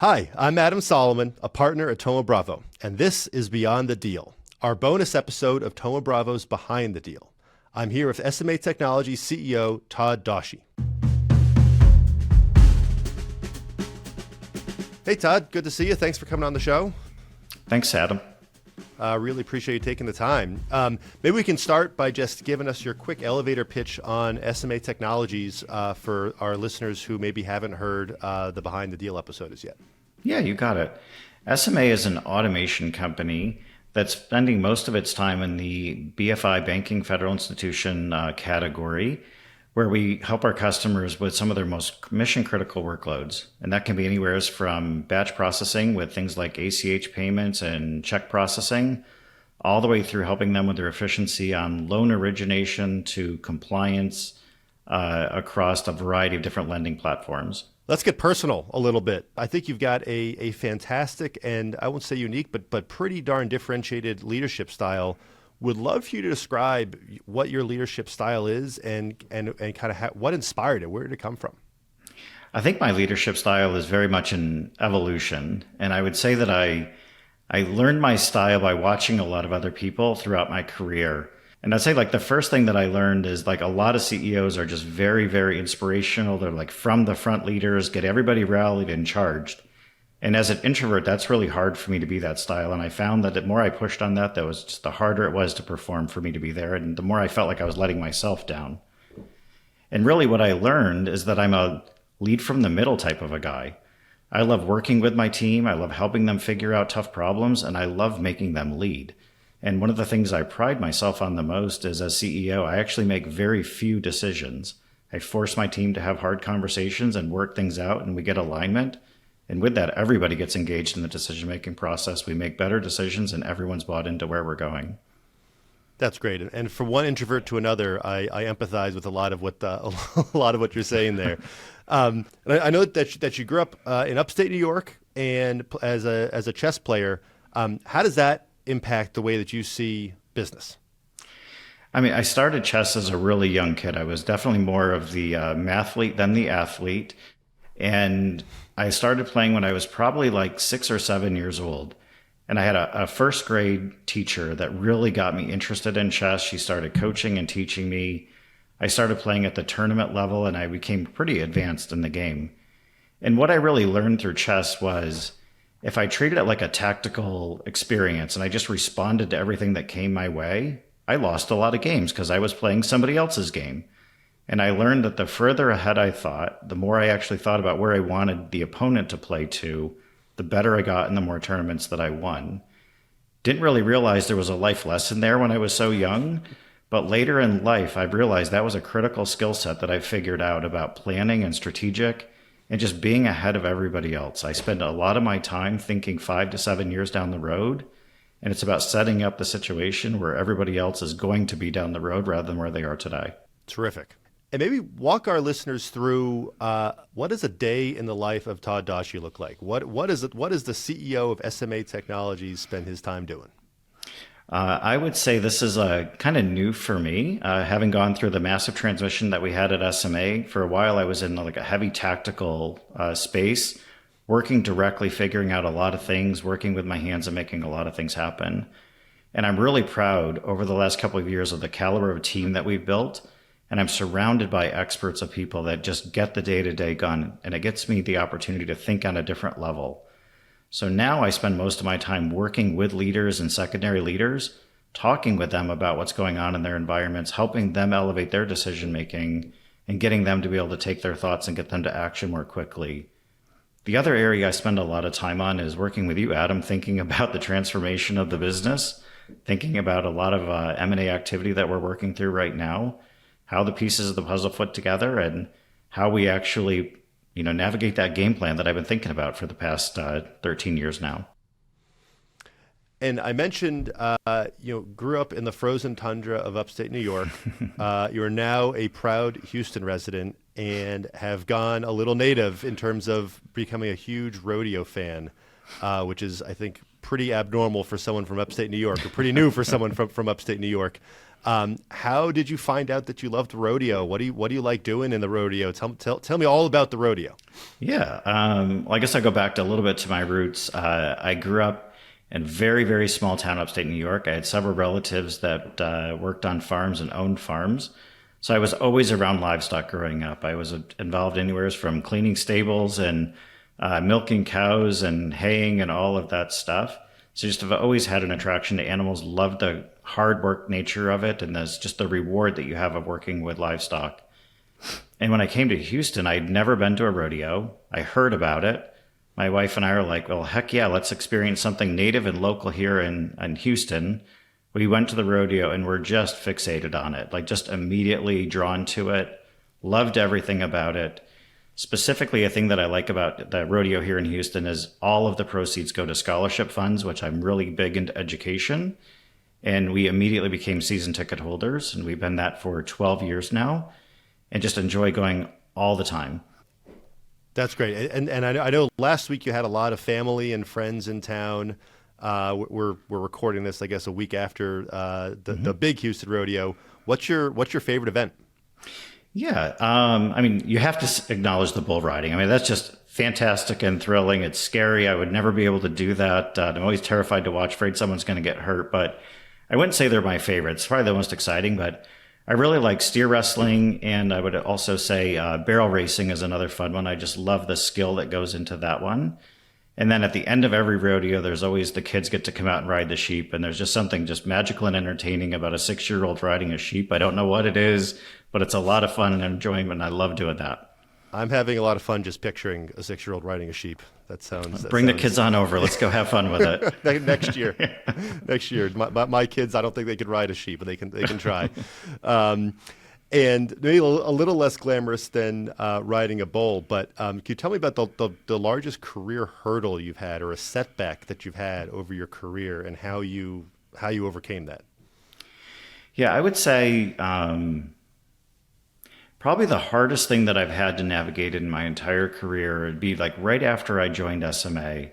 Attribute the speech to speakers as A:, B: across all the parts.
A: Hi, I'm Adam Solomon, a partner at Thoma Bravo, and this is Beyond the Deal, our bonus episode of Thoma Bravo's Behind the Deal. I'm here with SMA Technologies CEO Todd Dauchy. Hey Todd, good to see you. Thanks for coming on the show.
B: Thanks, Adam.
A: Really appreciate you taking the time. Maybe we can start by just giving us your quick elevator pitch on SMA Technologies for our listeners who maybe haven't heard the Behind the Deal episode as yet.
B: Yeah, you got it. SMA is an automation company that's spending most of its time in the BFI banking federal institution category, where we help our customers with some of their most mission critical workloads. And that can be anywhere from batch processing with things like ACH payments and check processing, all the way through helping them with their efficiency on loan origination to compliance across a variety of different lending platforms.
A: Let's get personal a little bit. I think you've got a fantastic and I won't say unique, but pretty darn differentiated leadership style. Would love for you to describe what your leadership style is and kind of what inspired it. Where did it come from?
B: I think my leadership style is very much an evolution. And I would say that I learned my style by watching a lot of other people throughout my career. And I'd say like the first thing that I learned is like a lot of CEOs are just very, very inspirational. They're like from the front leaders, get everybody rallied and charged. And as an introvert, that's really hard for me to be that style. And I found that the more I pushed on that, was just the harder it was to perform for me to be there. And the more I felt like I was letting myself down. And really what I learned is that I'm a lead from the middle type of a guy. I love working with my team. I love helping them figure out tough problems, and I love making them lead. And one of the things I pride myself on the most is as CEO, I actually make very few decisions. I force my team to have hard conversations and work things out, and we get alignment. And with that, everybody gets engaged in the decision-making process. We make better decisions, and everyone's bought into where we're going.
A: That's great. And from one introvert to another, I empathize with a lot of what you're saying there. And I know that you grew up in upstate New York and as a chess player. How does that impact the way that you see business?
B: I mean, I started chess as a really young kid. I was definitely more of the mathlete than the athlete. And I started playing when I was probably like 6 or 7 years old. And I had a first grade teacher that really got me interested in chess. She started coaching and teaching me. I started playing at the tournament level and I became pretty advanced in the game. And what I really learned through chess was if I treated it like a tactical experience and I just responded to everything that came my way, I lost a lot of games because I was playing somebody else's game. And I learned that the further ahead I thought, the more I actually thought about where I wanted the opponent to play to, the better I got in the more tournaments that I won. Didn't really realize there was a life lesson there when I was so young, but later in life, I've realized that was a critical skill set that I figured out about planning and strategic and just being ahead of everybody else. I spend a lot of my time thinking 5 to 7 years down the road, and it's about setting up the situation where everybody else is going to be down the road rather than where they are today.
A: Terrific. And maybe walk our listeners through what does a day in the life of Todd Dauchy look like? What is the CEO of SMA Technologies spend his time doing?
B: I would say this is kind of new for me, having gone through the massive transition that we had at SMA. For a while, I was in like a heavy tactical space, working directly, figuring out a lot of things, working with my hands and making a lot of things happen. And I'm really proud over the last couple of years of the caliber of team that we've built. And I'm surrounded by experts of people that just get the day-to-day done. And it gets me the opportunity to think on a different level. So now I spend most of my time working with leaders and secondary leaders, talking with them about what's going on in their environments, helping them elevate their decision-making, and getting them to be able to take their thoughts and get them to action more quickly. The other area I spend a lot of time on is working with you, Adam, thinking about the transformation of the business, thinking about a lot of M&A activity that we're working through right now, how the pieces of the puzzle fit together, and how we actually, navigate that game plan that I've been thinking about for the past 13 years now.
A: And I mentioned, grew up in the frozen tundra of upstate New York. You're now a proud Houston resident and have gone a little native in terms of becoming a huge rodeo fan, which is, I think, pretty abnormal for someone from upstate New York, or pretty new for someone from upstate New York. How did you find out that you loved rodeo? What do you like doing in the rodeo? Tell me all about the rodeo.
B: Yeah. Well, I guess I go back to a little bit to my roots. I grew up in a very, very small town upstate New York. I had several relatives that worked on farms and owned farms. So I was always around livestock growing up. I was involved anywhere from cleaning stables and milking cows and haying and all of that stuff. So just have always had an attraction to animals, loved the hard work nature of it, and there's just the reward that you have of working with livestock. And when I came to Houston, I'd never been to a rodeo. I heard about it. My wife and I are like, well, heck yeah, let's experience something native and local here in Houston. We went to the rodeo and were just fixated on it, like just immediately drawn to it, loved everything about it. Specifically, a thing that I like about the rodeo here in Houston is all of the proceeds go to scholarship funds, which I'm really big into education. And we immediately became season ticket holders, and we've been that for 12 years now, and just enjoy going all the time.
A: That's great. And I know last week you had a lot of family and friends in town. We're recording this, I guess, a week after the big Houston rodeo. What's your favorite event?
B: Yeah. I mean, you have to acknowledge the bull riding. I mean, that's just fantastic and thrilling. It's scary. I would never be able to do that. I'm always terrified to watch, afraid someone's going to get hurt, but I wouldn't say they're my favorite. It's probably the most exciting, but I really like steer wrestling. And I would also say barrel racing is another fun one. I just love the skill that goes into that one. And then at the end of every rodeo, there's always the kids get to come out and ride the sheep. And there's just something just magical and entertaining about a 6-year-old riding a sheep. I don't know what it is, but it's a lot of fun and enjoyment. And I love doing that.
A: I'm having a lot of fun just picturing a 6-year-old riding a sheep.
B: Bring the kids on over. Let's go have fun with it.
A: Next year. Next year. My kids, I don't think they could ride a sheep, but they can try. And maybe a little less glamorous than riding a bull, but can you tell me about the largest career hurdle you've had or a setback that you've had over your career and how you overcame that?
B: Yeah, I would say probably the hardest thing that I've had to navigate in my entire career would be like right after I joined SMA.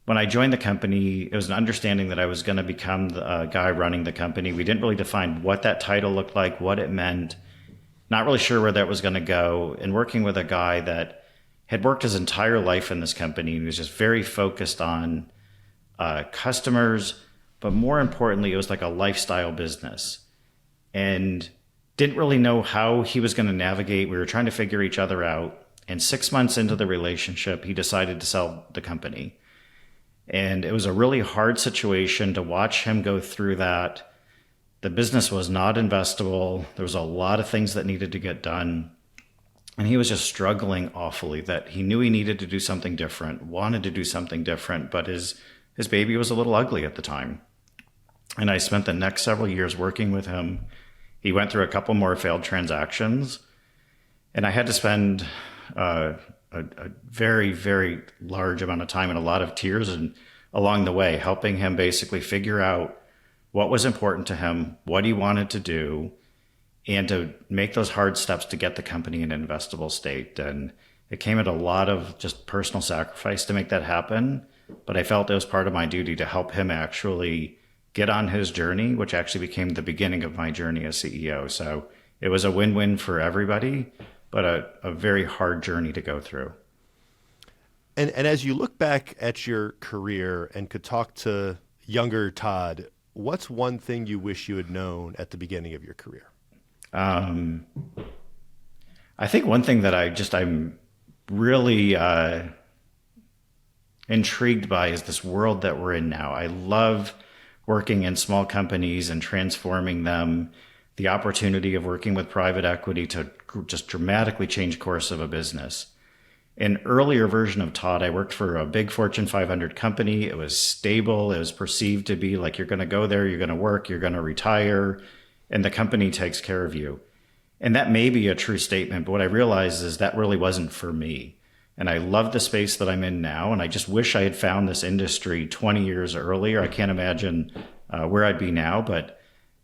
B: When I joined the company, it was an understanding that I was going to become the guy running the company. We didn't really define what that title looked like, what it meant, not really sure where that was going to go. And working with a guy that had worked his entire life in this company, he was just very focused on customers, but more importantly, it was like a lifestyle business. And didn't really know how he was going to navigate. We were trying to figure each other out. And 6 months into the relationship, he decided to sell the company. And it was a really hard situation to watch him go through that. The business was not investable. There was a lot of things that needed to get done. And he was just struggling awfully that he knew he needed to do something different, wanted to do something different, but his baby was a little ugly at the time. And I spent the next several years working with him. He went through a couple more failed transactions, and I had to spend a very, very large amount of time and a lot of tears and along the way, helping him basically figure out what was important to him, what he wanted to do, and to make those hard steps to get the company in an investable state. And it came at a lot of just personal sacrifice to make that happen. But I felt it was part of my duty to help him actually get on his journey, which actually became the beginning of my journey as CEO. So it was a win-win for everybody, but a very hard journey to go through.
A: And as you look back at your career and could talk to younger Todd, what's one thing you wish you had known at the beginning of your career?
B: I think one thing that I'm really intrigued by is this world that we're in now. I love working in small companies and transforming them, the opportunity of working with private equity to just dramatically change course of a business. An earlier version of Todd, I worked for a big Fortune 500 company. It was stable. It was perceived to be like you're going to go there, you're going to work, you're going to retire, and the company takes care of you. And that may be a true statement, but what I realized is that really wasn't for me. And I love the space that I'm in now. And I just wish I had found this industry 20 years earlier. I can't imagine where I'd be now, but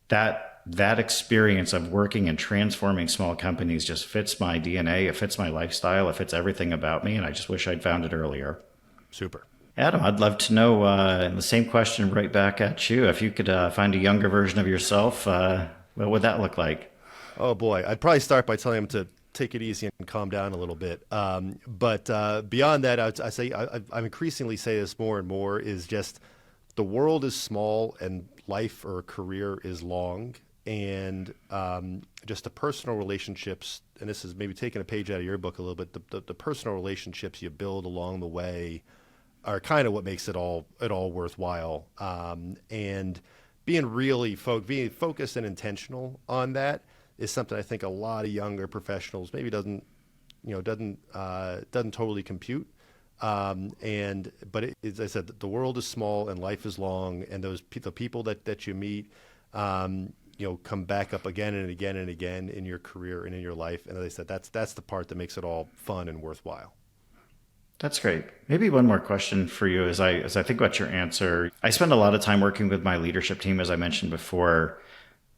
B: that experience of working and transforming small companies just fits my DNA. It fits my lifestyle. It fits everything about me. And I just wish I'd found it earlier.
A: Super.
B: Adam, I'd love to know the same question right back at you. If you could find a younger version of yourself, what would that look like?
A: Oh boy, I'd probably start by telling him to take it easy and calm down a little bit. But beyond that, I increasingly say this more and more is just the world is small and life or career is long, and just the personal relationships. And this is maybe taking a page out of your book a little bit. The personal relationships you build along the way are kind of what makes it all worthwhile. And being focused and intentional on that is something I think a lot of younger professionals maybe doesn't totally compute. As I said, the world is small and life is long, and the people that you meet, come back up again and again and again in your career and in your life. And as I said, that's the part that makes it all fun and worthwhile.
B: That's great. Maybe one more question for you as I think about your answer. I spend a lot of time working with my leadership team, as I mentioned before.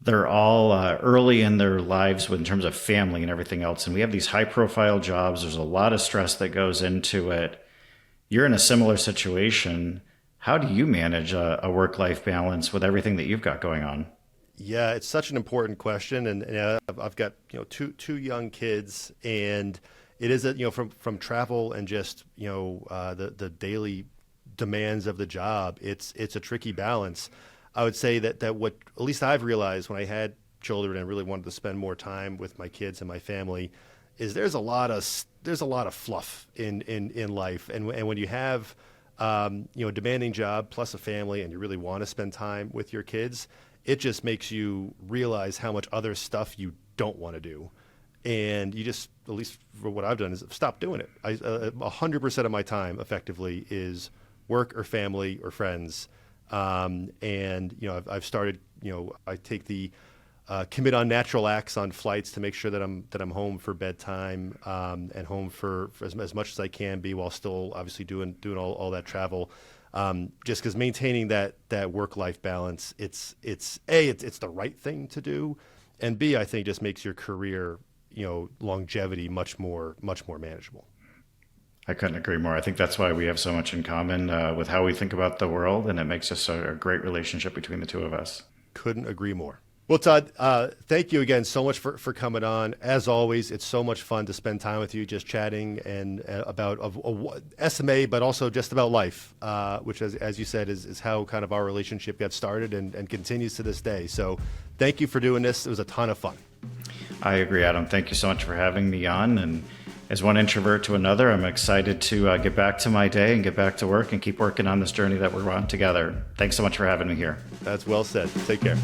B: They're all early in their lives in terms of family and everything else. And we have these high profile jobs. There's a lot of stress that goes into it. You're in a similar situation. How do you manage a work-life balance with everything that you've got going on?
A: Yeah, it's such an important question, and I've got two young kids, and it is from travel and just the daily demands of the job. It's a tricky balance. I would say that what at least I've realized when I had children and really wanted to spend more time with my kids and my family is there's a lot of fluff in life, and when you have a demanding job plus a family and you really want to spend time with your kids, it just makes you realize how much other stuff you don't want to do. And you just, at least for what I've done, is stop doing it. 100% of my time effectively is work or family or friends. I've started, I take the commit on natural acts on flights to make sure that I'm home for bedtime, and home for as much as I can be while still obviously doing all that travel. Just because maintaining that work-life balance, it's the right thing to do, and B, I think just makes your career, longevity much more manageable.
B: I couldn't agree more. I think that's why we have so much in common with how we think about the world, and it makes us a great relationship between the two of us.
A: Couldn't agree more. Well, Todd, thank you again so much for coming on. As always, it's so much fun to spend time with you, just chatting and about SMA, but also just about life, which, as you said, is how kind of our relationship got started and continues to this day. So thank you for doing this. It was a ton of fun.
B: I agree, Adam. Thank you so much for having me on. And as one introvert to another, I'm excited to get back to my day and get back to work and keep working on this journey that we're on together. Thanks so much for having me here.
A: That's well said. Take care.